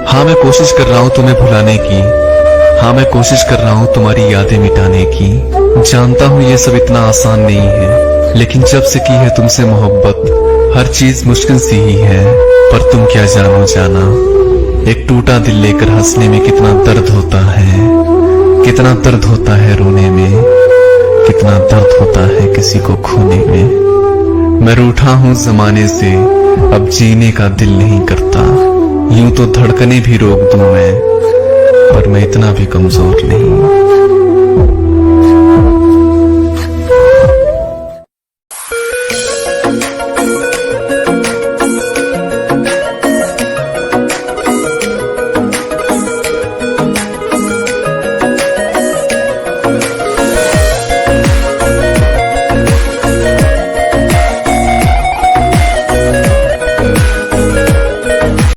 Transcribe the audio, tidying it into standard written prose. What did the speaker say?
हाँ मैं कोशिश कर रहा हूँ तुम्हें भुलाने की। हाँ मैं कोशिश कर रहा हूँ तुम्हारी यादें मिटाने की। जानता हूँ ये सब इतना आसान नहीं है, लेकिन जब से की है तुमसे मोहब्बत हर चीज मुश्किल सी ही है। पर तुम क्या जानो जाना, एक टूटा दिल लेकर हंसने में कितना दर्द होता है, कितना दर्द होता है रोने में, कितना दर्द होता है किसी को खोने में। मैं रूठा हूँ जमाने से, अब जीने का दिल नहीं करता। यूं तो धड़कने भी रोक दूं मैं, पर मैं इतना भी कमजोर नहीं।